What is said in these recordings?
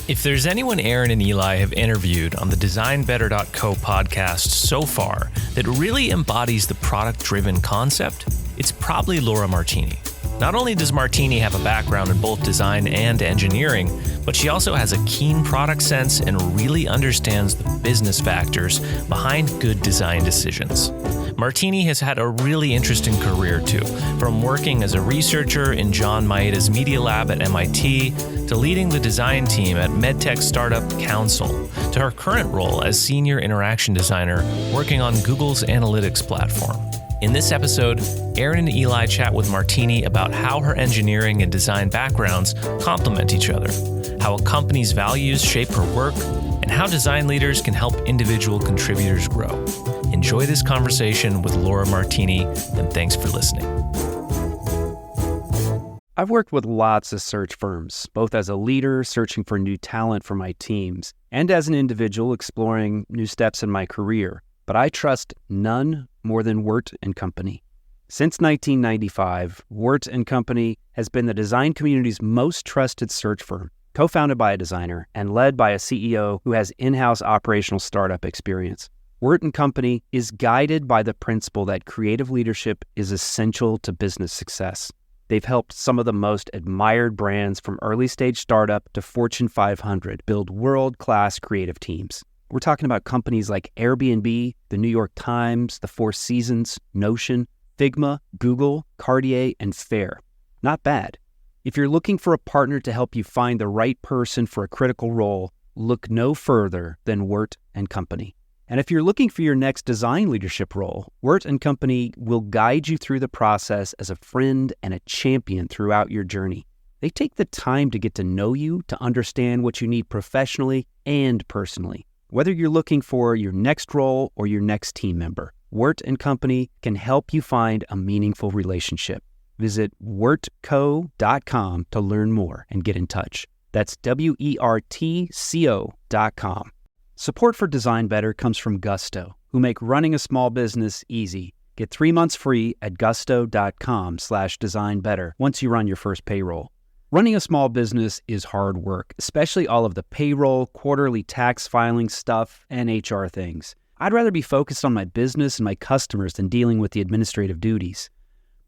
If there's anyone Aarron and Eli have interviewed on the designbetter.co podcast so far that really embodies the product-driven concept, it's probably Laura Martini. Not only does Martini have a background in both design and engineering, but she also has a keen product sense and really understands the business factors behind good design decisions. Martini has had a really interesting career too, from working as a researcher in John Maeda's Media Lab at MIT, to leading the design team at medtech startup Counsyl, to her current role as senior interaction designer working on Google's analytics platform. In this episode, Aarron and Eli chat with Martini about how her engineering and design backgrounds complement each other, how a company's values shape her work, and how design leaders can help individual contributors grow. Enjoy this conversation with Laura Martini, and thanks for listening. I've worked with lots of search firms, both as a leader searching for new talent for my teams, and as an individual exploring new steps in my career. But I trust none more than Wirt & Company. Since 1995, Wirt & Company has been the design community's most trusted search firm, co-founded by a designer and led by a CEO who has in-house operational startup experience. Wirt & Company is guided by the principle that creative leadership is essential to business success. They've helped some of the most admired brands from early-stage startup to Fortune 500 build world-class creative teams. We're talking about companies like Airbnb, the New York Times, the Four Seasons, Notion, Figma, Google, Cartier, and Fair. Not bad. If you're looking for a partner to help you find the right person for a critical role, look no further than Wirt & Company. And if you're looking for your next design leadership role, Wirt & Company will guide you through the process as a friend and a champion throughout your journey. They take the time to get to know you, to understand what you need professionally and personally. Whether you're looking for your next role or your next team member, Wirt & Company can help you find a meaningful relationship. Visit wirtco.com to learn more and get in touch. That's WERTCO.com. Support for Design Better comes from Gusto, who make running a small business easy. Get 3 months free at gusto.com/designbetter once you run your first payroll. Running a small business is hard work, especially all of the payroll, quarterly tax filing stuff, and HR things. I'd rather be focused on my business and my customers than dealing with the administrative duties.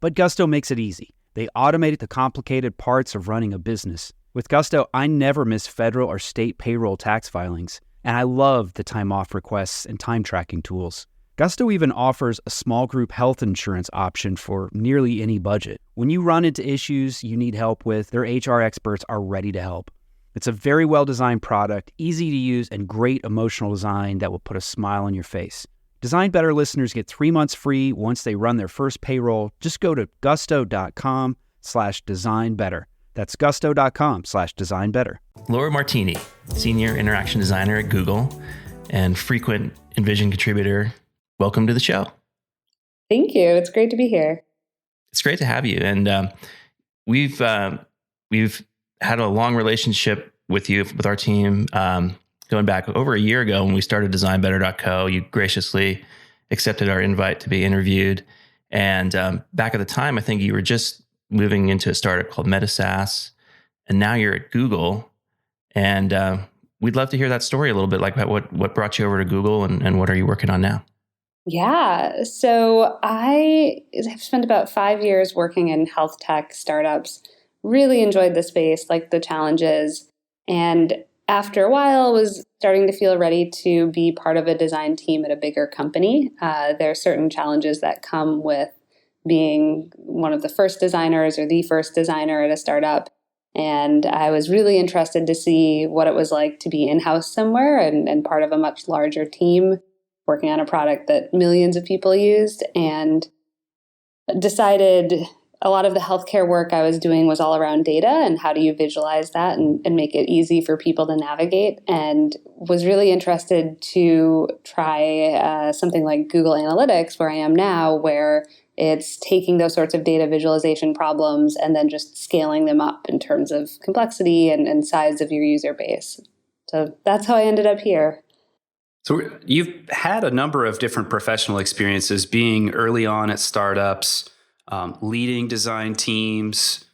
But Gusto makes it easy. They automate the complicated parts of running a business. With Gusto, I never miss federal or state payroll tax filings, and I love the time off requests and time tracking tools. Gusto even offers a small group health insurance option for nearly any budget. When you run into issues you need help with, their HR experts are ready to help. It's a very well-designed product, easy to use, and great emotional design that will put a smile on your face. Design Better listeners get 3 months free once they run their first payroll. Just go to gusto.com/designbetter. That's gusto.com/designbetter. Laura Martini, senior interaction designer at Google and frequent Envision contributor. Welcome to the show. Thank you. It's great to be here. It's great to have you. And we've had a long relationship with you, with our team, going back over a year ago when we started designbetter.co. You graciously accepted our invite to be interviewed. And back at the time, I think you were just moving into a startup called Maeda, and now you're at Google. And we'd love to hear that story a little bit, like what brought you over to Google and what are you working on now? Yeah. So I have spent about 5 years working in health tech startups, really enjoyed the space, like the challenges. And after a while, was starting to feel ready to be part of a design team at a bigger company. There are certain challenges that come with being one of the first designers or the first designer at a startup. And I was really interested to see what it was like to be in-house somewhere and part of a much larger team, working on a product that millions of people used, and decided a lot of the healthcare work I was doing was all around data and how do you visualize that and make it easy for people to navigate, and was really interested to try something like Google Analytics, where I am now, where it's taking those sorts of data visualization problems and then just scaling them up in terms of complexity and size of your user base. So that's how I ended up here. So you've had a number of different professional experiences, being early on at startups, leading design teams,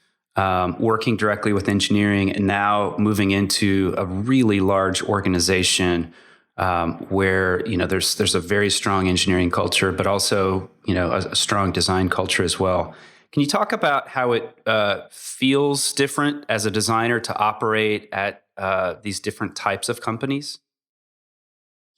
working directly with engineering, and now moving into a really large organization where there's a very strong engineering culture, but also a strong design culture as well. Can you talk about how it feels different as a designer to operate at these different types of companies?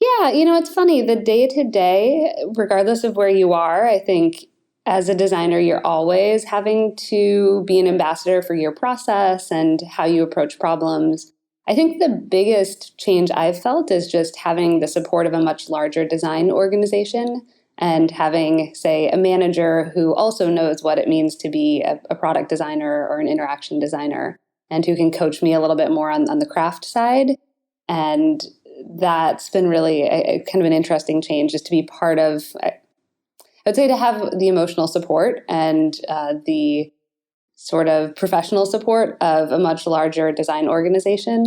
Yeah, it's funny. The day to day, regardless of where you are, I think as a designer, you're always having to be an ambassador for your process and how you approach problems. I think the biggest change I've felt is just having the support of a much larger design organization and having, say, a manager who also knows what it means to be a product designer or an interaction designer and who can coach me a little bit more on the craft side. And that's been really a kind of an interesting change, just to be part of, I would say, to have the emotional support and the sort of professional support of a much larger design organization.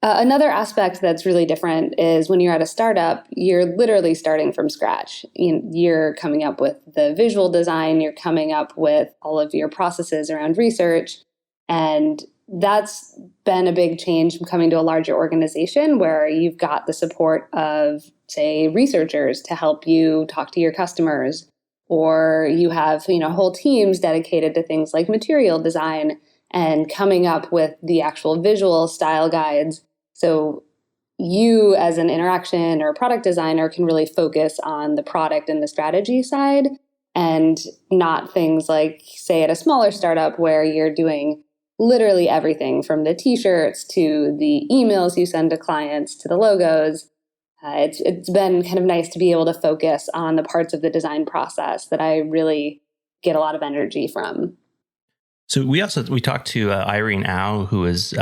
Another aspect that's really different is when you're at a startup, you're literally starting from scratch. You're coming up with the visual design, you're coming up with all of your processes around research, and that's been a big change from coming to a larger organization where you've got the support of, say, researchers to help you talk to your customers, or you have, whole teams dedicated to things like material design and coming up with the actual visual style guides. So you as an interaction or product designer can really focus on the product and the strategy side and not things like, say, at a smaller startup where you're doing literally everything from the t-shirts to the emails you send to clients to the logos. It's been kind of nice to be able to focus on the parts of the design process that I really get a lot of energy from. So we talked to Irene Au, who was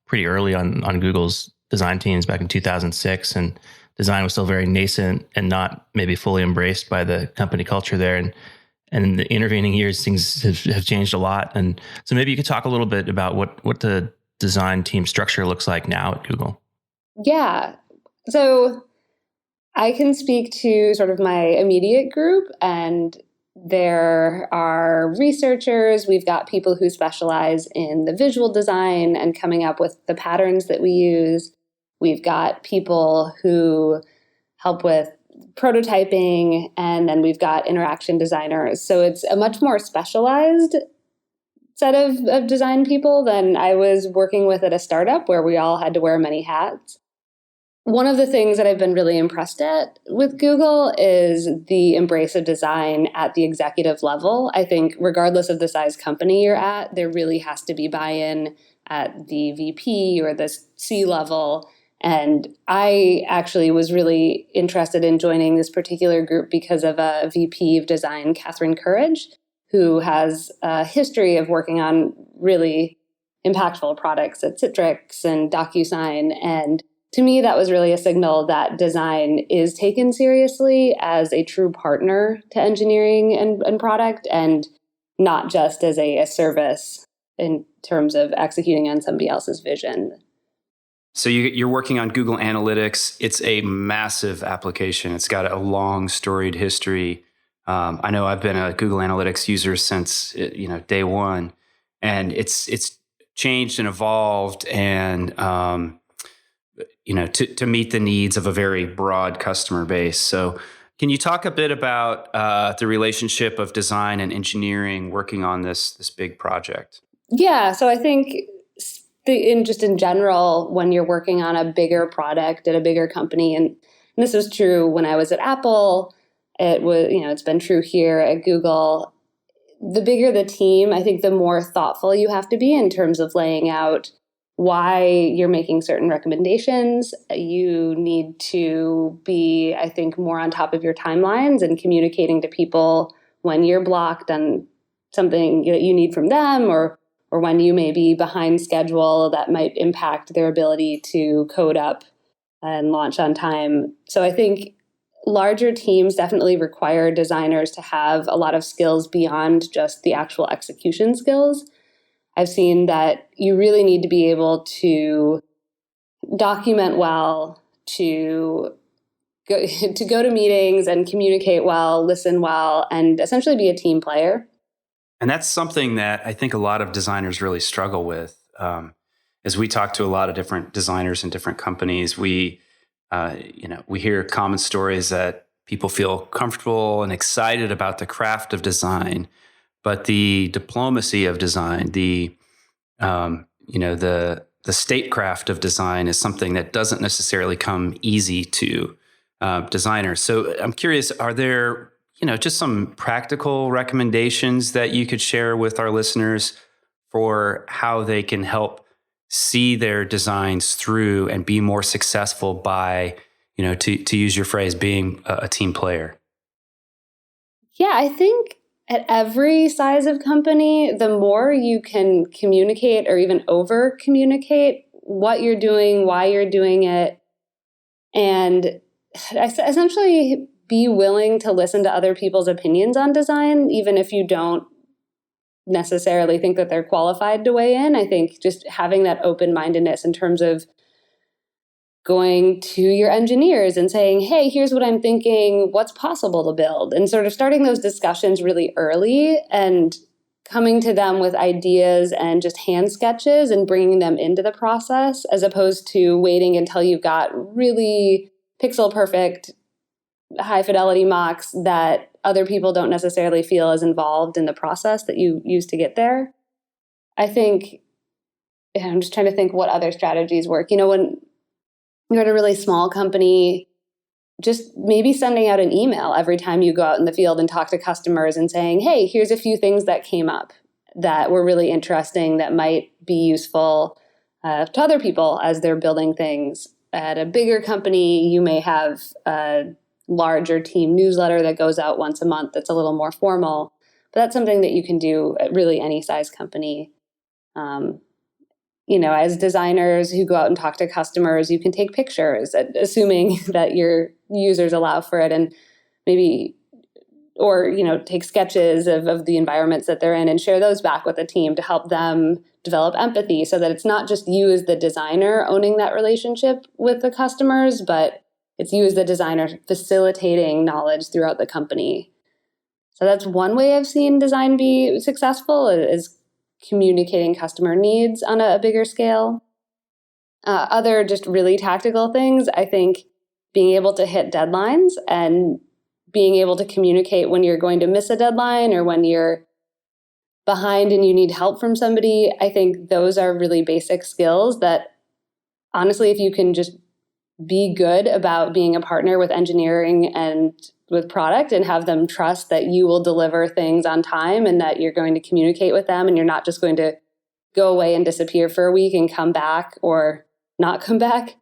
pretty early on Google's design teams back in 2006, and design was still very nascent and not maybe fully embraced by the company culture there. And in the intervening years, things have changed a lot. And so maybe you could talk a little bit about what the design team structure looks like now at Google. Yeah. So I can speak to sort of my immediate group, and there are researchers. We've got people who specialize in the visual design and coming up with the patterns that we use. We've got people who help with prototyping, and then we've got interaction designers. So it's a much more specialized set of design people than I was working with at a startup where we all had to wear many hats. One of the things that I've been really impressed at with Google is the embrace of design at the executive level. I think regardless of the size company you're at, there really has to be buy-in at the VP or the C level. And I actually was really interested in joining this particular group because of a VP of design, Catherine Courage, who has a history of working on really impactful products at Citrix and DocuSign. And to me, that was really a signal that design is taken seriously as a true partner to engineering and product, and not just as a service in terms of executing on somebody else's vision. So you're working on Google Analytics. It's a massive application. It's got a long, storied history. I know I've been a Google Analytics user since day one, and it's changed and evolved and to meet the needs of a very broad customer base. So can you talk a bit about the relationship of design and engineering working on this big project? Yeah, so I think in general, when you're working on a bigger product at a bigger company, and this was true when I was at Apple, it was, it's been true here at Google. The bigger the team, I think the more thoughtful you have to be in terms of laying out why you're making certain recommendations. You need to be, I think, more on top of your timelines and communicating to people when you're blocked on something that you need from them, or when you may be behind schedule that might impact their ability to code up and launch on time. So I think larger teams definitely require designers to have a lot of skills beyond just the actual execution skills. I've seen that you really need to be able to document well, to go to meetings and communicate well, listen well, and essentially be a team player. And that's something that I think a lot of designers really struggle with. As we talk to a lot of different designers in different companies, we hear common stories that people feel comfortable and excited about the craft of design, but the diplomacy of design, the statecraft of design is something that doesn't necessarily come easy to designers. So I'm curious, are there, just some practical recommendations that you could share with our listeners for how they can help see their designs through and be more successful by, to use your phrase, being a team player? Yeah, I think at every size of company, the more you can communicate or even over communicate what you're doing, why you're doing it, and essentially be willing to listen to other people's opinions on design, even if you don't necessarily think that they're qualified to weigh in. I think just having that open-mindedness in terms of going to your engineers and saying, hey, here's what I'm thinking, what's possible to build, and sort of starting those discussions really early and coming to them with ideas and just hand sketches and bringing them into the process, as opposed to waiting until you've got really pixel perfect, high fidelity mocks that other people don't necessarily feel as involved in the process that you use to get there. I think, I'm just trying to think what other strategies work. When you're at a really small company, just maybe sending out an email every time you go out in the field and talk to customers and saying, hey, here's a few things that came up that were really interesting that might be useful to other people as they're building things. At a bigger company, you may have a larger team newsletter that goes out once a month that's a little more formal. But that's something that you can do at really any size company. As designers who go out and talk to customers, you can take pictures, assuming that your users allow for it, and maybe, or, take sketches of the environments that they're in and share those back with the team to help them develop empathy, so that it's not just you as the designer owning that relationship with the customers, but it's you as the designer facilitating knowledge throughout the company. So that's one way I've seen design be successful, is communicating customer needs on a bigger scale. Other just really tactical things, I think being able to hit deadlines and being able to communicate when you're going to miss a deadline or when you're behind and you need help from somebody. I think those are really basic skills that, honestly, if you can just be good about being a partner with engineering and with product and have them trust that you will deliver things on time and that you're going to communicate with them and you're not just going to go away and disappear for a week and come back or not come back.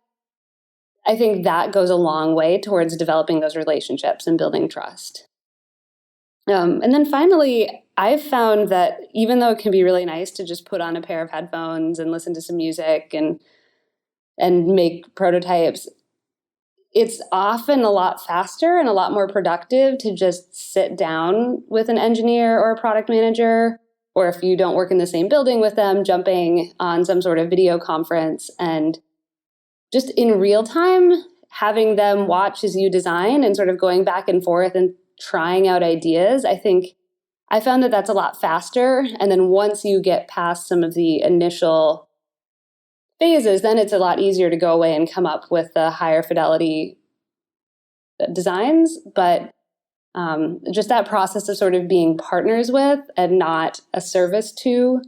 I think that goes a long way towards developing those relationships and building trust. And then finally, I've found that even though it can be really nice to just put on a pair of headphones and listen to some music and make prototypes, it's often a lot faster and a lot more productive to just sit down with an engineer or a product manager, or if you don't work in the same building with them, jumping on some sort of video conference and just in real time having them watch as you design and sort of going back and forth and trying out ideas. I think I found that that's a lot faster. And then once you get past some of the initial phases, then it's a lot easier to go away and come up with the higher fidelity designs. But just that process of sort of being partners with and not a service to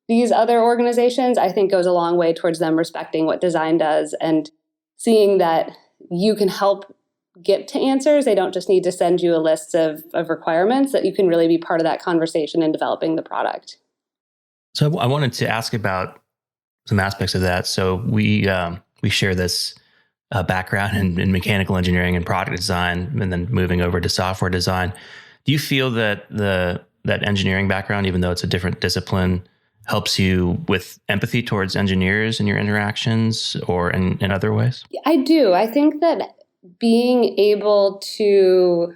these other organizations, I think goes a long way towards them respecting what design does and seeing that you can help get to answers. They don't just need to send you a list of requirements, that you can really be part of that conversation in developing the product. So I wanted to ask about some aspects of that. So we share this background in mechanical engineering and product design, and then moving over to software design. Do you feel that that engineering background, even though it's a different discipline, helps you with empathy towards engineers in your interactions or in other ways? I do. I think that being able to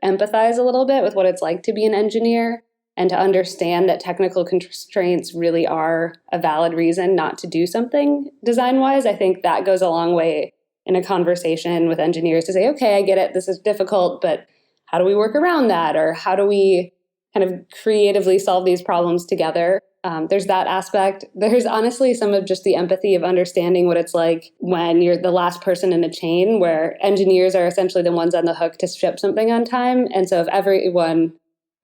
empathize a little bit with what it's like to be an engineer and to understand that technical constraints really are a valid reason not to do something design-wise, I think that goes a long way in a conversation with engineers to say, okay, I get it, this is difficult, but how do we work around that? Or how do we kind of creatively solve these problems together. There's that aspect. There's honestly some of just the empathy of understanding what it's like when you're the last person in a chain where engineers are essentially the ones on the hook to ship something on time. And so if everyone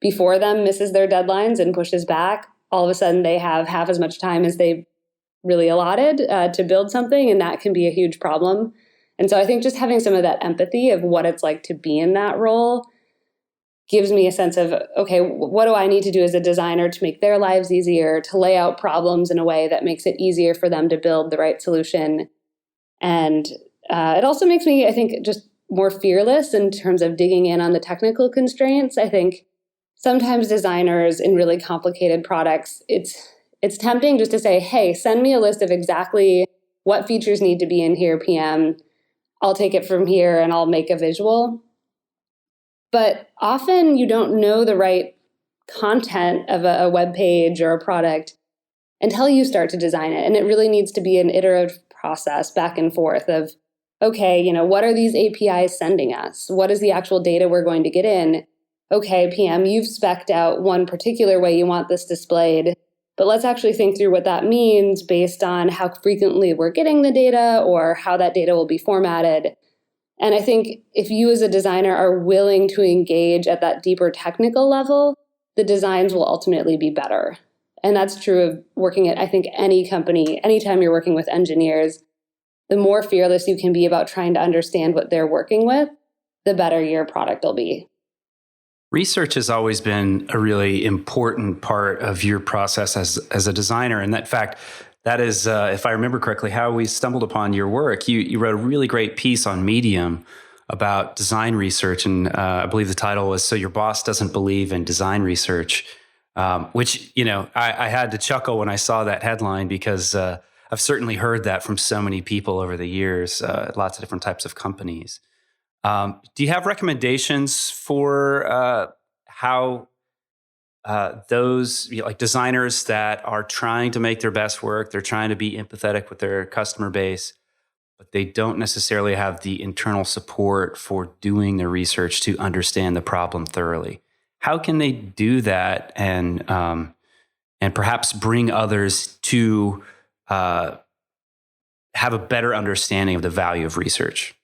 before them misses their deadlines and pushes back, all of a sudden they have half as much time as they really allotted to build something. And that can be a huge problem. And so I think just having some of that empathy of what it's like to be in that role gives me a sense of, okay, what do I need to do as a designer to make their lives easier, to lay out problems in a way that makes it easier for them to build the right solution. And it also makes me, I think, just more fearless in terms of digging in on the technical constraints. I think sometimes designers in really complicated products, it's tempting just to say, hey, send me a list of exactly what features need to be in here, PM. I'll take it from here and I'll make a visual. But often you don't know the right content of a web page or a product until you start to design it. And it really needs to be an iterative process back and forth of, okay, what are these APIs sending us? What is the actual data we're going to get in? Okay, PM, you've spec'd out one particular way you want this displayed, but let's actually think through what that means based on how frequently we're getting the data or how that data will be formatted. And I think if you as a designer are willing to engage at that deeper technical level, the designs will ultimately be better. And that's true of working at, I think, any company. Anytime you're working with engineers, the more fearless you can be about trying to understand what they're working with, the better your product will be. Research has always been a really important part of your process as a designer. And that fact, that is, if I remember correctly, how we stumbled upon your work. You wrote a really great piece on Medium about design research. And I believe the title was, So Your Boss Doesn't Believe in Design Research, which, I had to chuckle when I saw that headline because I've certainly heard that from so many people over the years, lots of different types of companies. Do you have recommendations for how those like designers that are trying to make their best work, they're trying to be empathetic with their customer base, but they don't necessarily have the internal support for doing the research to understand the problem thoroughly? How can they do that and perhaps bring others to have a better understanding of the value of research?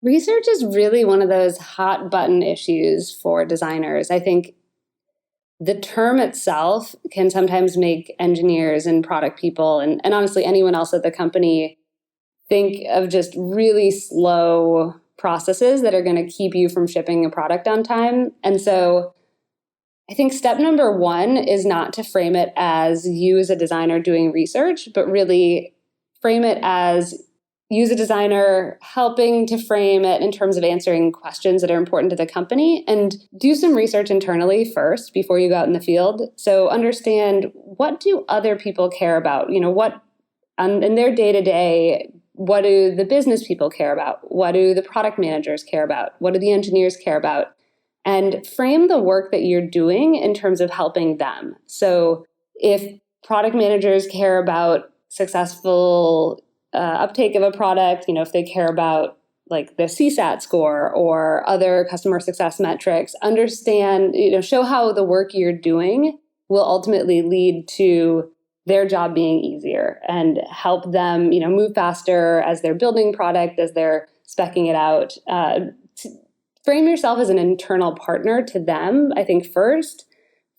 Research is really one of those hot button issues for designers. I think the term itself can sometimes make engineers and product people and honestly anyone else at the company think of just really slow processes that are going to keep you from shipping a product on time. And so I think step number one is not to frame it as you as a designer doing research, but really frame it as you as a designer helping to frame it in terms of answering questions that are important to the company, and do some research internally first before you go out in the field. So understand, what do other people care about? What in their day-to-day, what do the business people care about? What do the product managers care about? What do the engineers care about? And frame the work that you're doing in terms of helping them. So if product managers care about successful uptake of a product, if they care about like the CSAT score or other customer success metrics, understand, show how the work you're doing will ultimately lead to their job being easier and help them, move faster as they're building product, as they're speccing it out. Frame yourself as an internal partner to them, I think, first,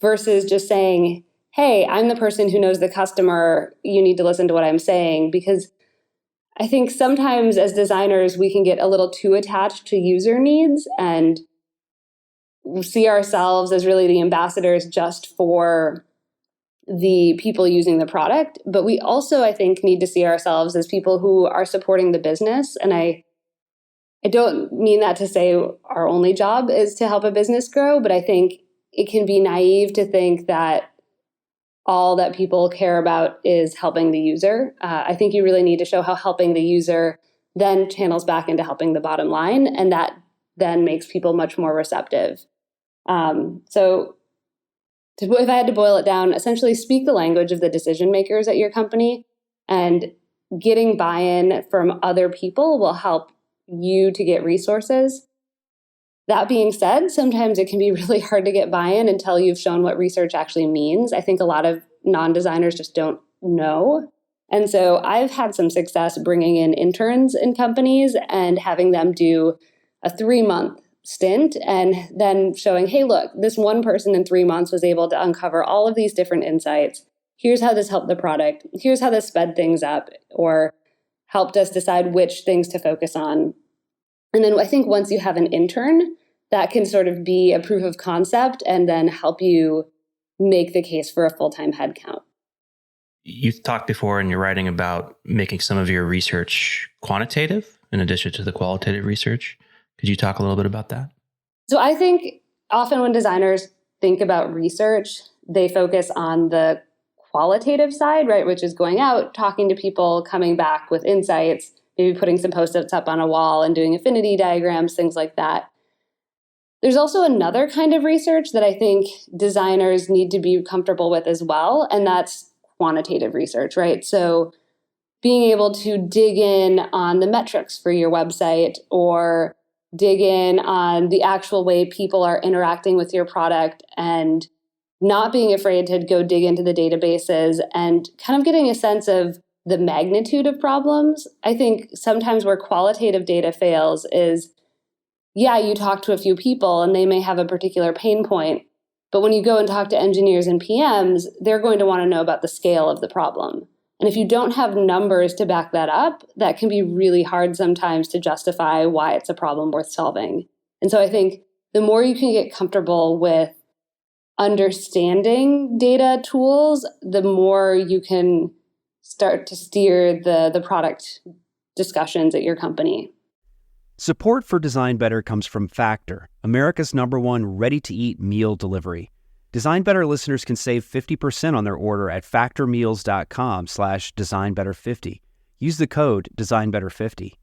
versus just saying, hey, I'm the person who knows the customer. You need to listen to what I'm saying. Because I think sometimes as designers, we can get a little too attached to user needs and see ourselves as really the ambassadors just for the people using the product. But we also, I think, need to see ourselves as people who are supporting the business. And I don't mean that to say our only job is to help a business grow, but I think it can be naive to think that all that people care about is helping the user. I think you really need to show how helping the user then channels back into helping the bottom line, and that then makes people much more receptive. So if I had to boil it down, essentially speak the language of the decision makers at your company, and getting buy-in from other people will help you to get resources. That being said, sometimes it can be really hard to get buy-in until you've shown what research actually means. I think a lot of non-designers just don't know. And so I've had some success bringing in interns in companies and having them do a 3-month stint and then showing, hey, look, this one person in 3 months was able to uncover all of these different insights. Here's how this helped the product. Here's how this sped things up or helped us decide which things to focus on. And then I think once you have an intern, that can sort of be a proof of concept and then help you make the case for a full-time headcount. You've talked before in your writing about making some of your research quantitative in addition to the qualitative research. Could you talk a little bit about that? So I think often when designers think about research, they focus on the qualitative side, right? Which is going out, talking to people, coming back with insights, maybe putting some post-its up on a wall and doing affinity diagrams, things like that. There's also another kind of research that I think designers need to be comfortable with as well, and that's quantitative research, right? So being able to dig in on the metrics for your website or dig in on the actual way people are interacting with your product and not being afraid to go dig into the databases and kind of getting a sense of the magnitude of problems. I think sometimes where qualitative data fails is, yeah, you talk to a few people and they may have a particular pain point, but when you go and talk to engineers and PMs, they're going to want to know about the scale of the problem. And if you don't have numbers to back that up, that can be really hard sometimes to justify why it's a problem worth solving. And so I think the more you can get comfortable with understanding data tools, the more you can start to steer the product discussions at your company. Support for Design Better comes from Factor, America's #1 ready-to-eat meal delivery. Design Better listeners can save 50% on their order at factormeals.com/designbetter50. Use the code designbetter50.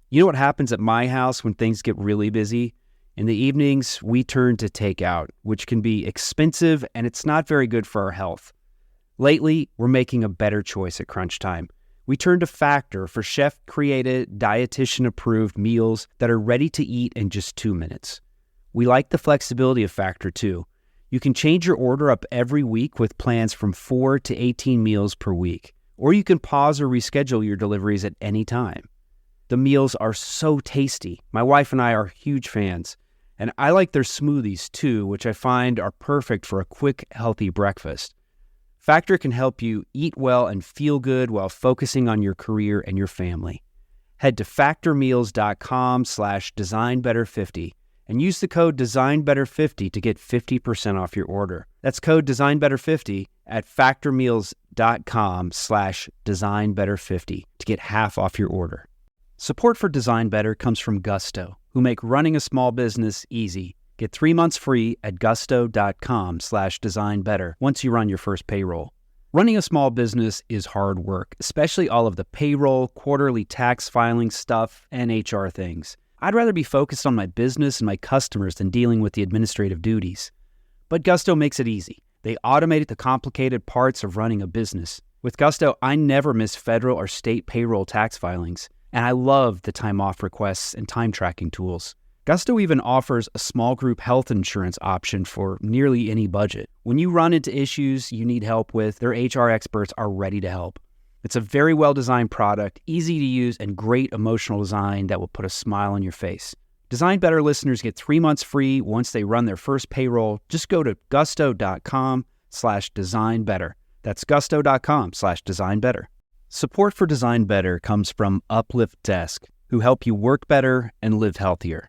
You know what happens at my house when things get really busy? In the evenings, we turn to takeout, which can be expensive and it's not very good for our health. Lately, we're making a better choice at crunch time. We turn to Factor for chef-created, dietitian-approved meals that are ready to eat in just 2 minutes. We like the flexibility of Factor, too. You can change your order up every week with plans from 4 to 18 meals per week, or you can pause or reschedule your deliveries at any time. The meals are so tasty. My wife and I are huge fans, and I like their smoothies, too, which I find are perfect for a quick, healthy breakfast. Factor can help you eat well and feel good while focusing on your career and your family. Head to factormeals.com/designbetter50 and use the code designbetter50 to get 50% off your order. That's code designbetter50 at factormeals.com/designbetter50 to get half off your order. Support for Design Better comes from Gusto, who make running a small business easy. Get 3 months free at gusto.com/designbetter once you run your first payroll. Running a small business is hard work, especially all of the payroll, quarterly tax filing stuff, and HR things. I'd rather be focused on my business and my customers than dealing with the administrative duties. But Gusto makes it easy. They automate the complicated parts of running a business. With Gusto, I never miss federal or state payroll tax filings, and I love the time off requests and time tracking tools. Gusto even offers a small group health insurance option for nearly any budget. When you run into issues you need help with, their HR experts are ready to help. It's a very well-designed product, easy to use, and great emotional design that will put a smile on your face. Design Better listeners get 3 months free once they run their first payroll. Just go to gusto.com/designbetter. That's gusto.com/designbetter. Support for Design Better comes from Uplift Desk, who help you work better and live healthier.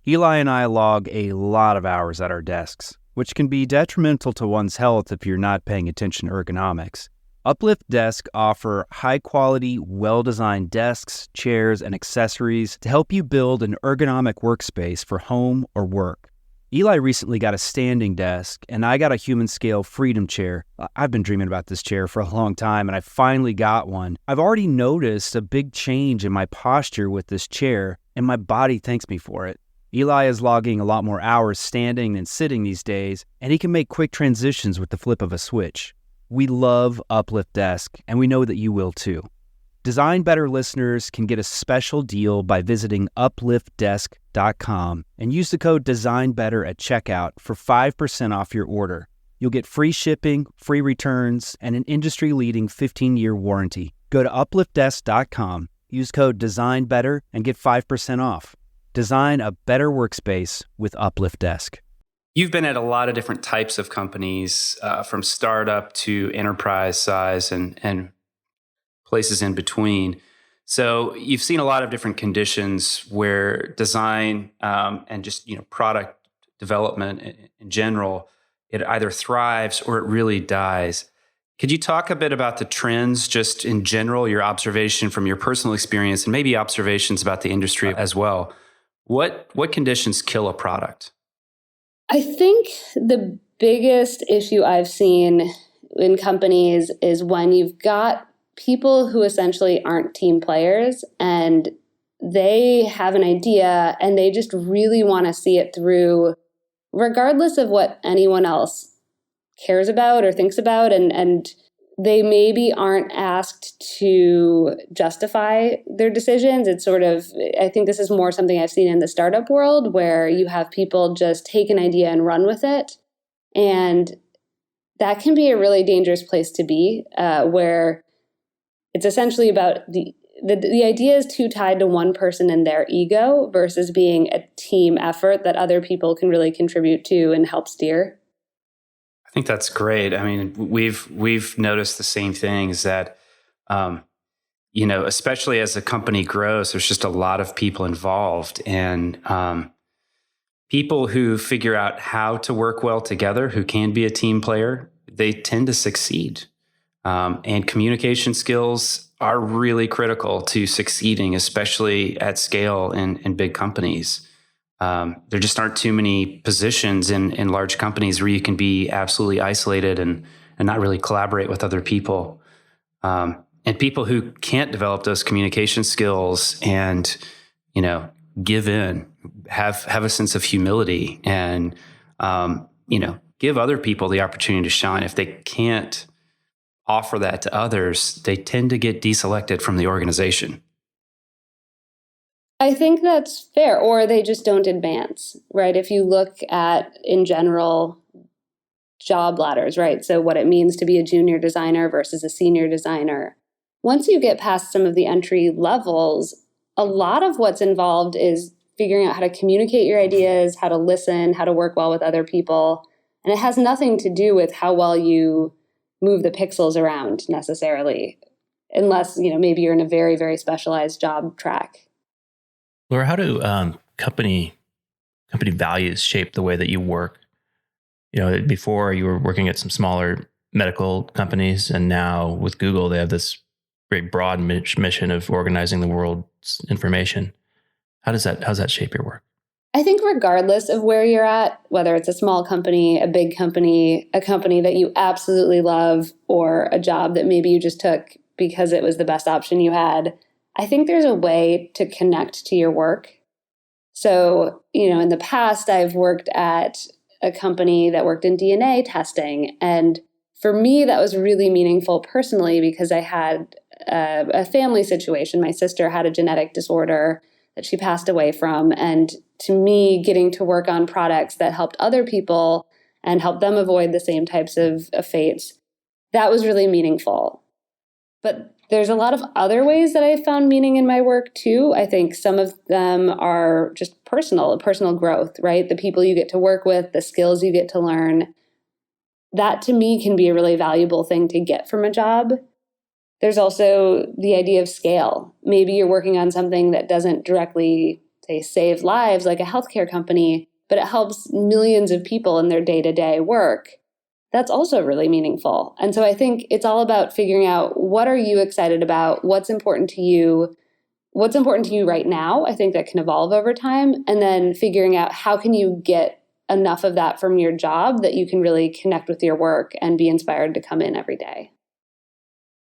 Eli and I log a lot of hours at our desks, which can be detrimental to one's health if you're not paying attention to ergonomics. Uplift Desk offer high-quality, well-designed desks, chairs, and accessories to help you build an ergonomic workspace for home or work. Eli recently got a standing desk, and I got a human-scale Freedom chair. I've been dreaming about this chair for a long time, and I finally got one. I've already noticed a big change in my posture with this chair, and my body thanks me for it. Eli is logging a lot more hours standing than sitting these days, and he can make quick transitions with the flip of a switch. We love Uplift Desk, and we know that you will too. Design Better listeners can get a special deal by visiting upliftdesk.com and use the code DesignBetter at checkout for 5% off your order. You'll get free shipping, free returns, and an industry-leading 15-year warranty. Go to upliftdesk.com, use code DesignBetter, and get 5% off. Design a better workspace with Uplift Desk. You've been at a lot of different types of companies, from startup to enterprise size and places in between. So you've seen a lot of different conditions where design and just product development in general, it either thrives or it really dies. Could you talk a bit about the trends just in general, your observation from your personal experience and maybe observations about the industry as well? What conditions kill a product? I think the biggest issue I've seen in companies is when you've got people who essentially aren't team players and they have an idea and they just really want to see it through, regardless of what anyone else cares about or thinks about. And they maybe aren't asked to justify their decisions. It's sort of, I think this is more something I've seen in the startup world where you have people just take an idea and run with it. And that can be a really dangerous place to be, where it's essentially about the idea is too tied to one person and their ego versus being a team effort that other people can really contribute to and help steer. I think that's great. I mean, we've noticed the same things that, especially as the company grows, there's just a lot of people involved, and people who figure out how to work well together, who can be a team player, they tend to succeed. And communication skills are really critical to succeeding, especially at scale in big companies. There just aren't too many positions in large companies where you can be absolutely isolated and not really collaborate with other people. And people who can't develop those communication skills and, give in, have a sense of humility and, give other people the opportunity to shine. If they can't offer that to others, they tend to get deselected from the organization. I think that's fair, or they just don't advance, right? If you look at, in general, job ladders, right? So what it means to be a junior designer versus a senior designer. Once you get past some of the entry levels, a lot of what's involved is figuring out how to communicate your ideas, how to listen, how to work well with other people. And it has nothing to do with how well you move the pixels around necessarily, unless, maybe you're in a very, very specialized job track. Laura, how do company values shape the way that you work? Before you were working at some smaller medical companies, and now with Google, they have this very broad mission of organizing the world's information. How's that shape your work? I think regardless of where you're at, whether it's a small company, a big company, a company that you absolutely love, or a job that maybe you just took because it was the best option you had, I think there's a way to connect to your work. So, in the past, I've worked at a company that worked in DNA testing. And for me, that was really meaningful personally because I had a family situation. My sister had a genetic disorder that she passed away from. And to me, getting to work on products that helped other people and helped them avoid the same types of fates, that was really meaningful. But there's a lot of other ways that I found meaning in my work too. I think some of them are just personal growth, right? The people you get to work with, the skills you get to learn. That to me can be a really valuable thing to get from a job. There's also the idea of scale. Maybe you're working on something that doesn't directly, say, save lives like a healthcare company, but it helps millions of people in their day-to-day work. That's also really meaningful. And so I think it's all about figuring out, what are you excited about? What's important to you? What's important to you right now? I think that can evolve over time. And then figuring out, how can you get enough of that from your job that you can really connect with your work and be inspired to come in every day.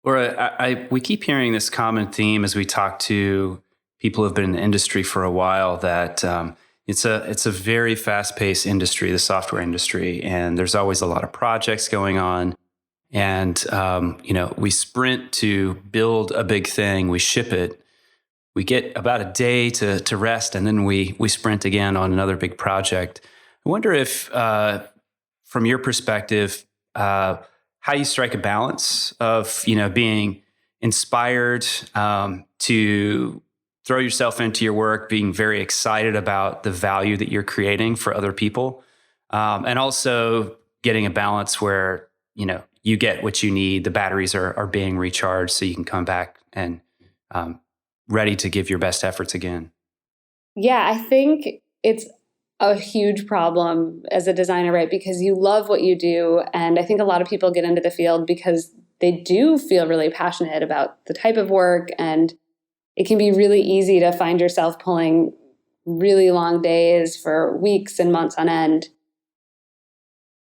Laura, we keep hearing this common theme as we talk to people who have been in the industry for a while, that it's a very fast-paced industry, the software industry, and there's always a lot of projects going on. And, we sprint to build a big thing, we ship it, we get about a day to rest, and then we sprint again on another big project. I wonder if, from your perspective, how you strike a balance of, being inspired to throw yourself into your work, being very excited about the value that you're creating for other people, and also getting a balance where, you get what you need, the batteries are being recharged so you can come back and ready to give your best efforts again. Yeah, I think it's a huge problem as a designer, right? Because you love what you do. And I think a lot of people get into the field because they do feel really passionate about the type of work. And it can be really easy to find yourself pulling really long days for weeks and months on end.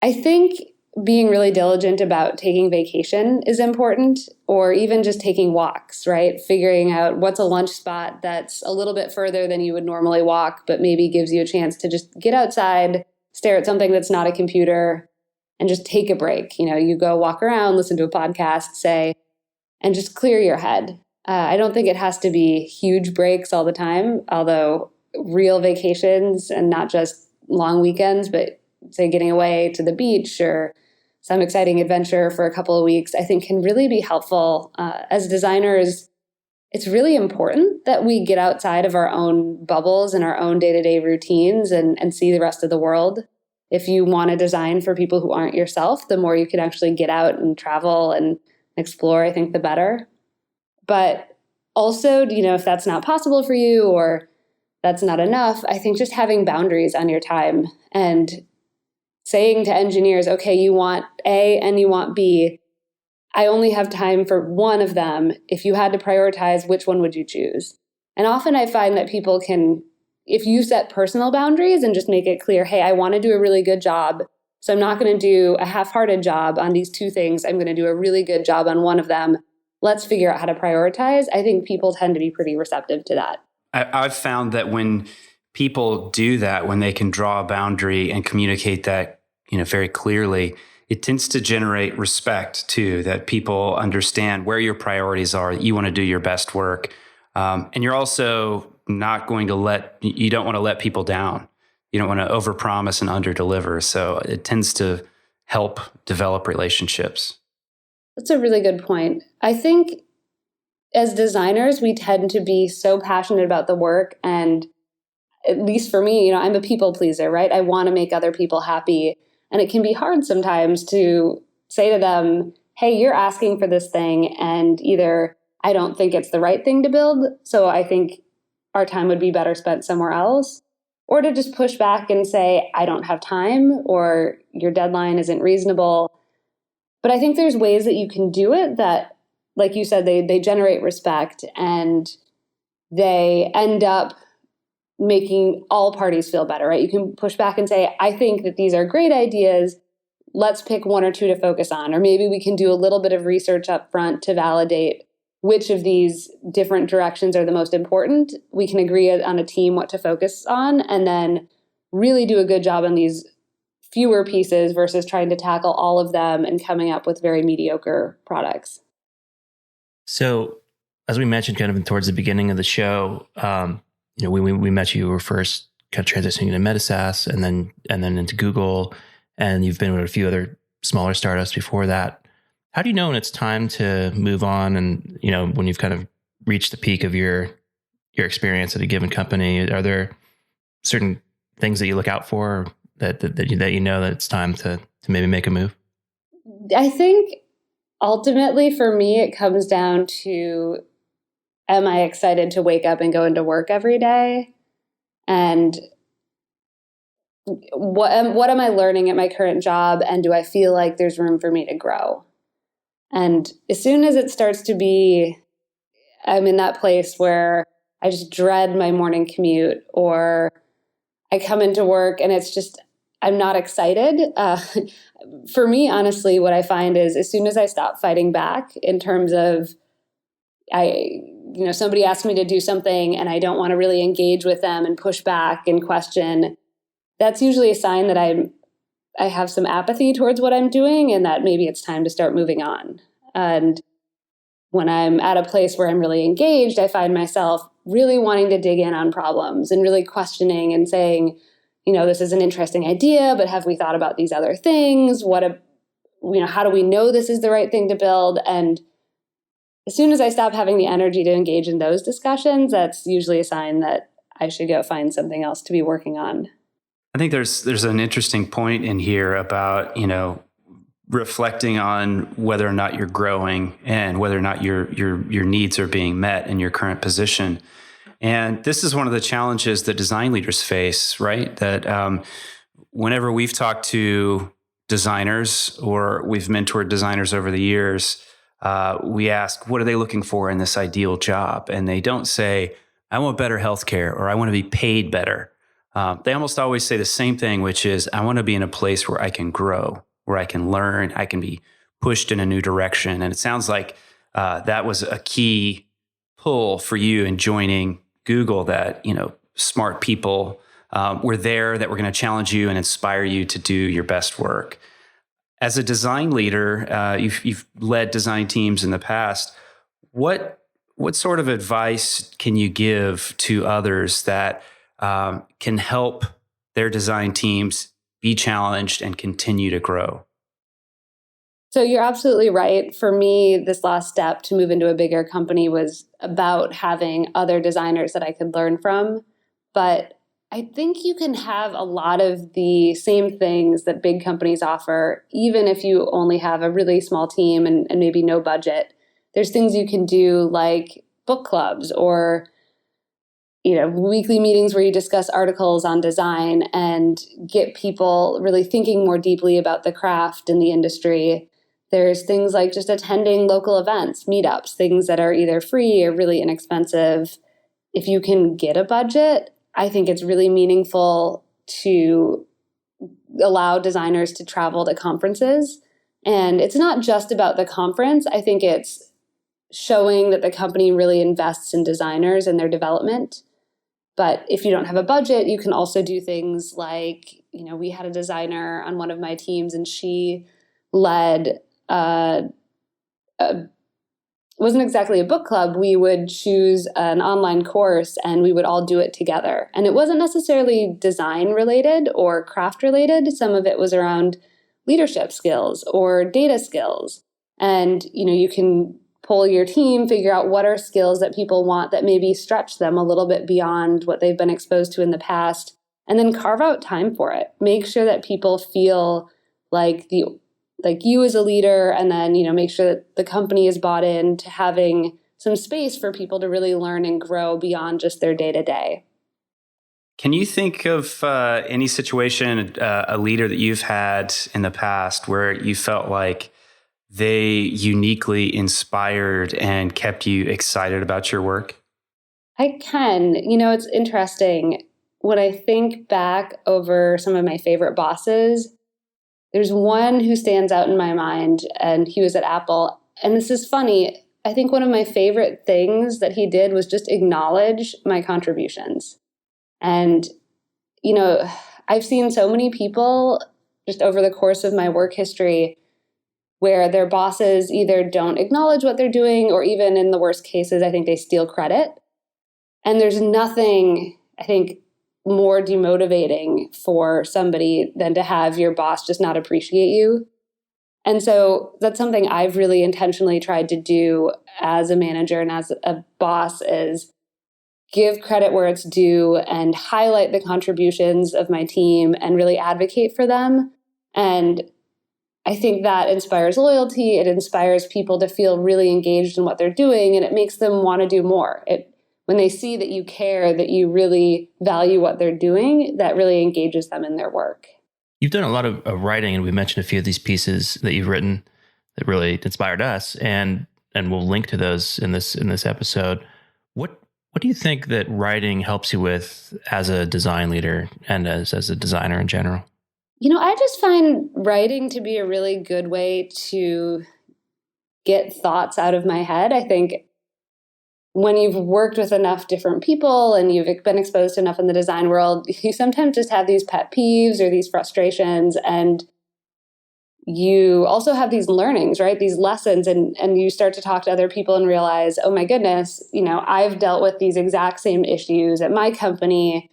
I think being really diligent about taking vacation is important, or even just taking walks, right? Figuring out what's a lunch spot that's a little bit further than you would normally walk, but maybe gives you a chance to just get outside, stare at something that's not a computer, and just take a break. You go walk around, listen to a podcast, say, and just clear your head. I don't think it has to be huge breaks all the time, although real vacations and not just long weekends, but say getting away to the beach or some exciting adventure for a couple of weeks, I think can really be helpful. As designers, it's really important that we get outside of our own bubbles and our own day-to-day routines and see the rest of the world. If you want to design for people who aren't yourself, the more you can actually get out and travel and explore, I think the better. But also, if that's not possible for you or that's not enough, I think just having boundaries on your time and saying to engineers, okay, you want A and you want B. I only have time for one of them. If you had to prioritize, which one would you choose? And often I find that people can, if you set personal boundaries and just make it clear, hey, I want to do a really good job, so I'm not going to do a half-hearted job on these two things. I'm going to do a really good job on one of them. Let's figure out how to prioritize. I think people tend to be pretty receptive to that. I've found that when people do that, when they can draw a boundary and communicate that, very clearly, it tends to generate respect too, that people understand where your priorities are. You want to do your best work. And you're also not going to you don't want to let people down. You don't want to overpromise and underdeliver. So it tends to help develop relationships. That's a really good point. I think as designers, we tend to be so passionate about the work. And at least for me, I'm a people pleaser, right? I want to make other people happy. And it can be hard sometimes to say to them, hey, you're asking for this thing, and either I don't think it's the right thing to build, so I think our time would be better spent somewhere else, or to just push back and say, I don't have time, or your deadline isn't reasonable. But I think there's ways that you can do it that, like you said, they generate respect, and they end up making all parties feel better, right? You can push back and say, I think that these are great ideas. Let's pick one or two to focus on. Or maybe we can do a little bit of research up front to validate which of these different directions are the most important. We can agree on a team what to focus on, and then really do a good job on these fewer pieces versus trying to tackle all of them and coming up with very mediocre products. So as we mentioned kind of towards the beginning of the show, we met you were first kind of transitioning into Metasas and then into Google, and you've been with a few other smaller startups before that. How do you know when it's time to move on, and when you've kind of reached the peak of your experience at a given company? Are there certain things that you look out for that it's time to maybe make a move? I think ultimately for me it comes down to, am I excited to wake up and go into work every day? And what am I learning at my current job? And do I feel like there's room for me to grow? And as soon as it starts to be, I'm in that place where I just dread my morning commute, or I come into work and it's just, I'm not excited. For me, honestly, what I find is as soon as I stop fighting back in terms of, somebody asks me to do something and I don't want to really engage with them and push back and question, that's usually a sign that I have some apathy towards what I'm doing and that maybe it's time to start moving on. And when I'm at a place where I'm really engaged, I find myself really wanting to dig in on problems and really questioning and saying, this is an interesting idea, but have we thought about these other things? How do we know this is the right thing to build? And as soon as I stop having the energy to engage in those discussions, that's usually a sign that I should go find something else to be working on. I think there's an interesting point in here about, reflecting on whether or not you're growing and whether or not your needs are being met in your current position. And this is one of the challenges that design leaders face, right? That whenever we've talked to designers or we've mentored designers over the years, we ask, what are they looking for in this ideal job? And they don't say, I want better healthcare or I want to be paid better. They almost always say the same thing, which is, I want to be in a place where I can grow, where I can learn, I can be pushed in a new direction. And it sounds like that was a key pull for you in joining Google, that, smart people were there that were going to challenge you and inspire you to do your best work. As a design leader, you've led design teams in the past. What sort of advice can you give to others that can help their design teams be challenged and continue to grow? So you're absolutely right. For me, this last step to move into a bigger company was about having other designers that I could learn from. But I think you can have a lot of the same things that big companies offer, even if you only have a really small team and maybe no budget. There's things you can do like book clubs or weekly meetings where you discuss articles on design and get people really thinking more deeply about the craft and the industry. There's things like just attending local events, meetups, things that are either free or really inexpensive. If you can get a budget, I think it's really meaningful to allow designers to travel to conferences. And it's not just about the conference. I think it's showing that the company really invests in designers and their development. But if you don't have a budget, you can also do things like, we had a designer on one of my teams and she led, wasn't exactly a book club. We would choose an online course and we would all do it together. And it wasn't necessarily design related or craft related. Some of it was around leadership skills or data skills. And, you can pull your team, figure out what are skills that people want that maybe stretch them a little bit beyond what they've been exposed to in the past, and then carve out time for it. Make sure that people feel like you as a leader, and then, make sure that the company is bought in to having some space for people to really learn and grow beyond just their day-to-day. Can you think of any situation, a leader that you've had in the past where you felt like they uniquely inspired and kept you excited about your work? I can. It's interesting. When I think back over some of my favorite bosses, there's one who stands out in my mind, and he was at Apple. And this is funny. I think one of my favorite things that he did was just acknowledge my contributions. And, I've seen so many people just over the course of my work history where their bosses either don't acknowledge what they're doing, or even in the worst cases, I think they steal credit. And there's nothing, I think, more demotivating for somebody than to have your boss just not appreciate you. And so that's something I've really intentionally tried to do as a manager and as a boss, is give credit where it's due and highlight the contributions of my team and really advocate for them. And I think that inspires loyalty. It inspires people to feel really engaged in what they're doing, and it makes them want to do more. When they see that you care, that you really value what they're doing, that really engages them in their work. You've done a lot of writing, and we mentioned a few of these pieces that you've written that really inspired us, and we'll link to those in this episode. What do you think that writing helps you with as a design leader and as a designer in general? I just find writing to be a really good way to get thoughts out of my head. I think when you've worked with enough different people and you've been exposed to enough in the design world, you sometimes just have these pet peeves or these frustrations, and you also have these learnings, right? These lessons, and you start to talk to other people and realize, oh my goodness, I've dealt with these exact same issues at my company.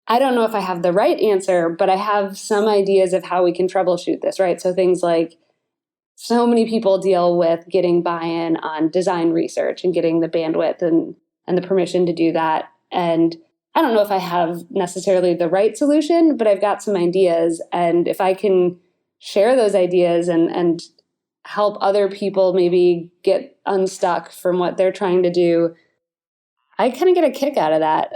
I don't know if I have the right answer, but I have some ideas of how we can troubleshoot this, right? So things like, so many people deal with getting buy-in on design research and getting the bandwidth and the permission to do that. And I don't know if I have necessarily the right solution, but I've got some ideas. And if I can share those ideas and help other people maybe get unstuck from what they're trying to do, I kind of get a kick out of that.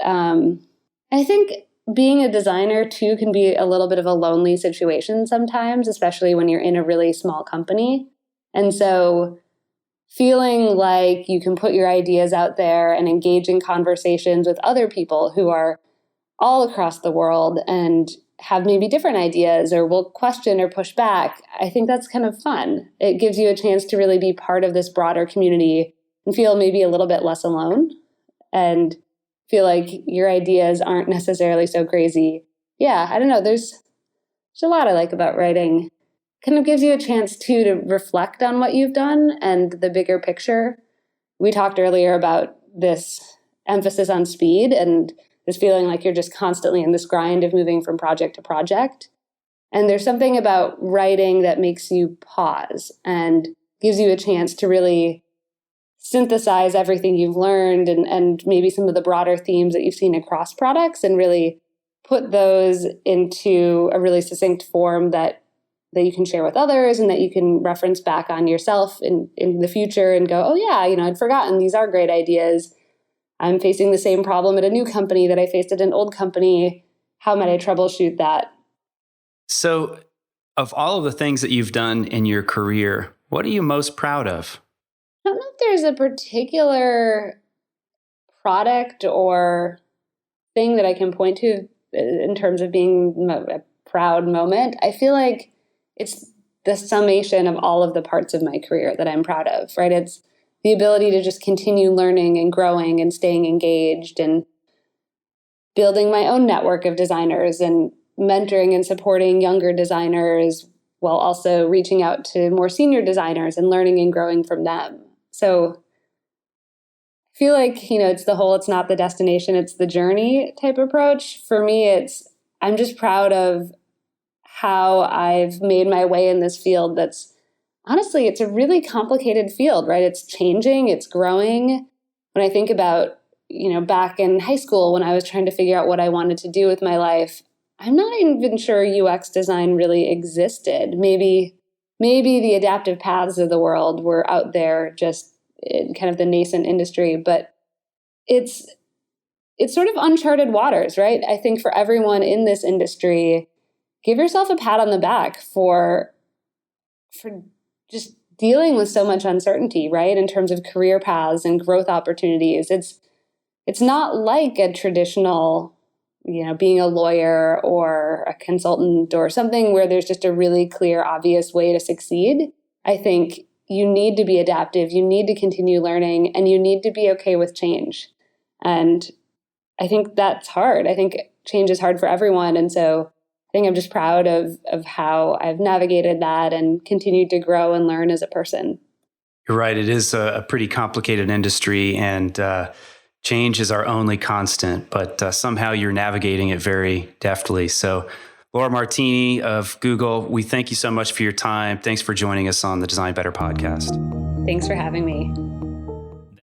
I think being a designer too can be a little bit of a lonely situation sometimes, especially when you're in a really small company. And so feeling like you can put your ideas out there and engage in conversations with other people who are all across the world and have maybe different ideas or will question or push back, I think that's kind of fun. It gives you a chance to really be part of this broader community and feel maybe a little bit less alone and feel like your ideas aren't necessarily so crazy. Yeah, I don't know. There's a lot I like about writing. Kind of gives you a chance too to reflect on what you've done and the bigger picture. We talked earlier about this emphasis on speed and this feeling like you're just constantly in this grind of moving from project to project. And there's something about writing that makes you pause and gives you a chance to really synthesize everything you've learned and maybe some of the broader themes that you've seen across products and really put those into a really succinct form that you can share with others and that you can reference back on yourself in the future and go, oh yeah, I'd forgotten these are great ideas. I'm facing the same problem at a new company that I faced at an old company. How might I troubleshoot that? So of all of the things that you've done in your career, what are you most proud of? I don't know if there's a particular product or thing that I can point to in terms of being a proud moment. I feel like it's the summation of all of the parts of my career that I'm proud of, right? It's the ability to just continue learning and growing and staying engaged and building my own network of designers and mentoring and supporting younger designers while also reaching out to more senior designers and learning and growing from them. So I feel like, it's the whole, it's not the destination, it's the journey type approach. For me, I'm just proud of how I've made my way in this field that's, honestly, it's a really complicated field, right? It's changing, it's growing. When I think about, back in high school when I was trying to figure out what I wanted to do with my life, I'm not even sure UX design really existed. Maybe the adaptive paths of the world were out there just in kind of the nascent industry, but it's sort of uncharted waters, right? I think for everyone in this industry, give yourself a pat on the back for just dealing with so much uncertainty, right? In terms of career paths and growth opportunities. It's not like a traditional, being a lawyer or a consultant or something where there's just a really clear, obvious way to succeed. I think you need to be adaptive, you need to continue learning, and you need to be okay with change. And I think that's hard. I think change is hard for everyone. And so I think I'm just proud of how I've navigated that and continued to grow and learn as a person. You're right. It is a pretty complicated industry, and change is our only constant, but somehow you're navigating it very deftly. So Laura Martini of Google, we thank you so much for your time. Thanks for joining us on the Design Better podcast. Thanks for having me.